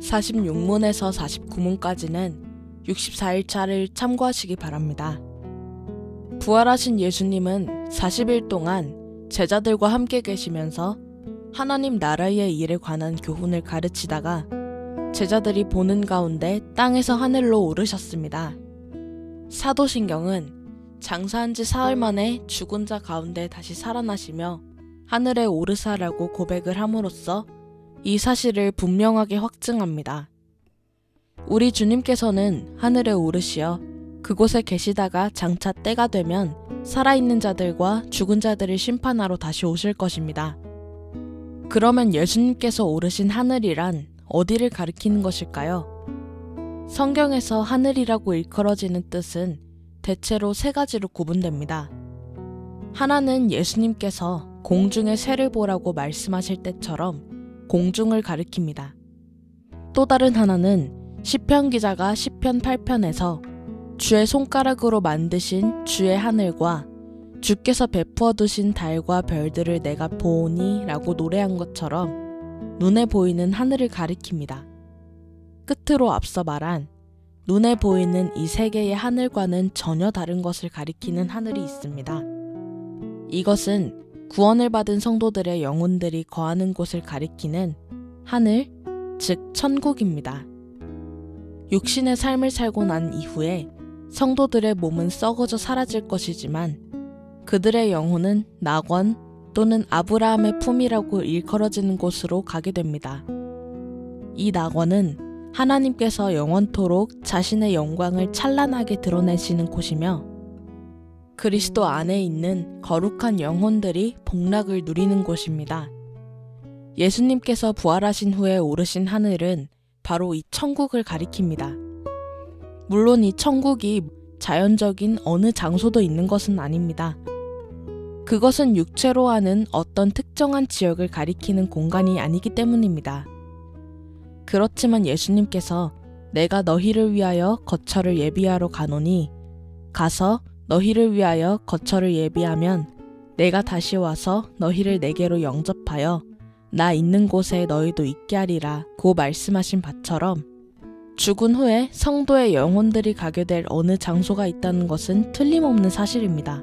46문에서 49문까지는 64일차를 참고하시기 바랍니다. 부활하신 예수님은 40일 동안 제자들과 함께 계시면서 하나님 나라의 일에 관한 교훈을 가르치다가 제자들이 보는 가운데 땅에서 하늘로 오르셨습니다. 사도신경은 장사한 지 사흘 만에 죽은 자 가운데 다시 살아나시며 하늘에 오르사라고 고백을 함으로써 이 사실을 분명하게 확증합니다. 우리 주님께서는 하늘에 오르시어 그곳에 계시다가 장차 때가 되면 살아있는 자들과 죽은 자들을 심판하러 다시 오실 것입니다. 그러면 예수님께서 오르신 하늘이란 어디를 가리키는 것일까요? 성경에서 하늘이라고 일컬어지는 뜻은 대체로 세 가지로 구분됩니다. 하나는 예수님께서 공중의 새를 보라고 말씀하실 때처럼 공중을 가리킵니다. 또 다른 하나는 시편 기자가 시편 8편에서 주의 손가락으로 만드신 주의 하늘과 주께서 베푸어 두신 달과 별들을 내가 보오니 라고 노래한 것처럼 눈에 보이는 하늘을 가리킵니다. 끝으로 앞서 말한 눈에 보이는 이 세 개의 하늘과는 전혀 다른 것을 가리키는 하늘이 있습니다. 이것은 구원을 받은 성도들의 영혼들이 거하는 곳을 가리키는 하늘, 즉 천국입니다. 육신의 삶을 살고 난 이후에 성도들의 몸은 썩어져 사라질 것이지만 그들의 영혼은 낙원 또는 아브라함의 품이라고 일컬어지는 곳으로 가게 됩니다. 이 낙원은 하나님께서 영원토록 자신의 영광을 찬란하게 드러내시는 곳이며 그리스도 안에 있는 거룩한 영혼들이 복락을 누리는 곳입니다. 예수님께서 부활하신 후에 오르신 하늘은 바로 이 천국을 가리킵니다. 물론 이 천국이 자연적인 어느 장소도 있는 것은 아닙니다. 그것은 육체로 하는 어떤 특정한 지역을 가리키는 공간이 아니기 때문입니다. 그렇지만 예수님께서 내가 너희를 위하여 거처를 예비하러 가노니 가서 너희를 위하여 거처를 예비하면 내가 다시 와서 너희를 내게로 영접하여 나 있는 곳에 너희도 있게 하리라 고 말씀하신 바처럼 죽은 후에 성도의 영혼들이 가게 될 어느 장소가 있다는 것은 틀림없는 사실입니다.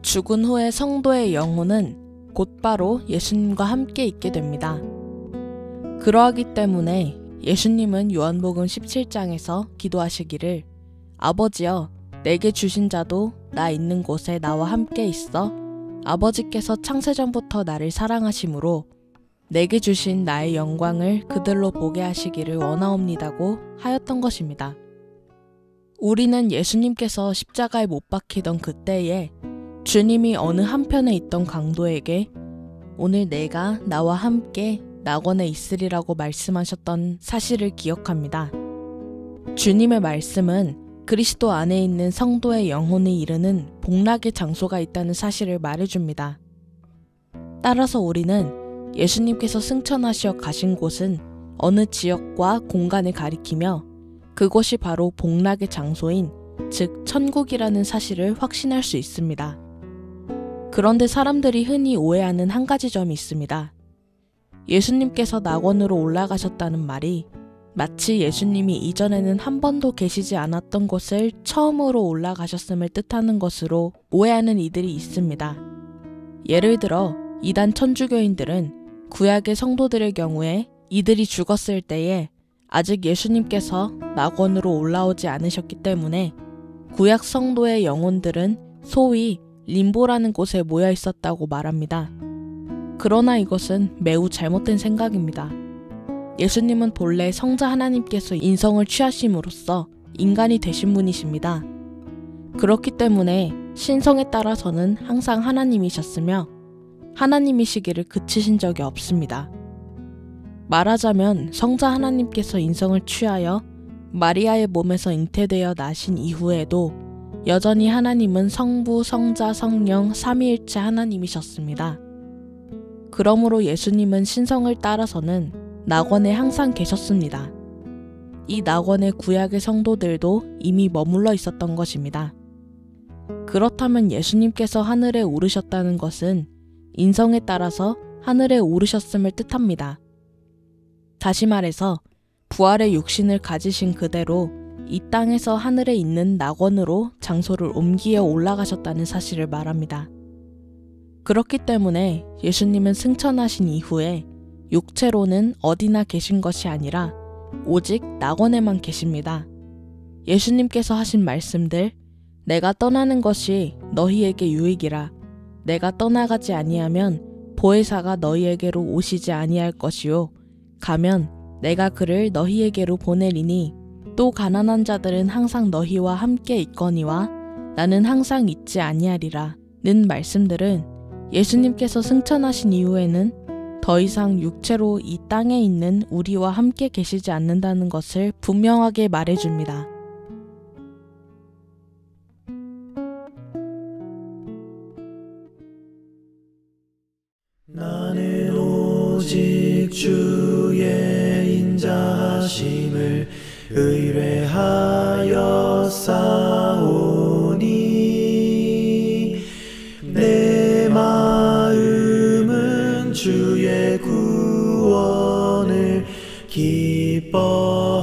죽은 후에 성도의 영혼은 곧바로 예수님과 함께 있게 됩니다. 그러하기 때문에 예수님은 요한복음 17장에서 기도하시기를 아버지여 내게 주신 자도 나 있는 곳에 나와 함께 있어 아버지께서 창세전부터 나를 사랑하심으로 내게 주신 나의 영광을 그들로 보게 하시기를 원하옵니다고 하였던 것입니다. 우리는 예수님께서 십자가에 못 박히던 그때에 주님이 어느 한편에 있던 강도에게 오늘 내가 나와 함께 낙원에 있으리라고 말씀하셨던 사실을 기억합니다. 주님의 말씀은 그리스도 안에 있는 성도의 영혼이 이르는 복락의 장소가 있다는 사실을 말해줍니다. 따라서 우리는 예수님께서 승천하시어 가신 곳은 어느 지역과 공간을 가리키며 그곳이 바로 복락의 장소인 즉 천국이라는 사실을 확신할 수 있습니다. 그런데 사람들이 흔히 오해하는 한 가지 점이 있습니다. 예수님께서 낙원으로 올라가셨다는 말이 마치 예수님이 이전에는 한 번도 계시지 않았던 곳을 처음으로 올라가셨음을 뜻하는 것으로 오해하는 이들이 있습니다. 예를 들어 이단 천주교인들은 구약의 성도들의 경우에 이들이 죽었을 때에 아직 예수님께서 낙원으로 올라오지 않으셨기 때문에 구약 성도의 영혼들은 소위 림보라는 곳에 모여 있었다고 말합니다. 그러나 이것은 매우 잘못된 생각입니다. 예수님은 본래 성자 하나님께서 인성을 취하심으로써 인간이 되신 분이십니다. 그렇기 때문에 신성에 따라서는 항상 하나님이셨으며 하나님이시기를 그치신 적이 없습니다. 말하자면 성자 하나님께서 인성을 취하여 마리아의 몸에서 잉태되어 나신 이후에도 여전히 하나님은 성부, 성자, 성령, 삼위일체 하나님이셨습니다. 그러므로 예수님은 신성을 따라서는 낙원에 항상 계셨습니다. 이 낙원의 구약의 성도들도 이미 머물러 있었던 것입니다. 그렇다면 예수님께서 하늘에 오르셨다는 것은 인성에 따라서 하늘에 오르셨음을 뜻합니다. 다시 말해서 부활의 육신을 가지신 그대로 이 땅에서 하늘에 있는 낙원으로 장소를 옮기어 올라가셨다는 사실을 말합니다. 그렇기 때문에 예수님은 승천하신 이후에 육체로는 어디나 계신 것이 아니라 오직 낙원에만 계십니다. 예수님께서 하신 말씀들, 내가 떠나는 것이 너희에게 유익이라. 내가 떠나가지 아니하면 보혜사가 너희에게로 오시지 아니할 것이요. 가면 내가 그를 너희에게로 보내리니 또 가난한 자들은 항상 너희와 함께 있거니와 나는 항상 있지 아니하리라 는 말씀들은 예수님께서 승천하신 이후에는 더 이상 육체로 이 땅에 있는 우리와 함께 계시지 않는다는 것을 분명하게 말해줍니다. 나는 오직 주의 인자하심을 의뢰하여 싸우니 내 마음은 주의 구원을 기뻐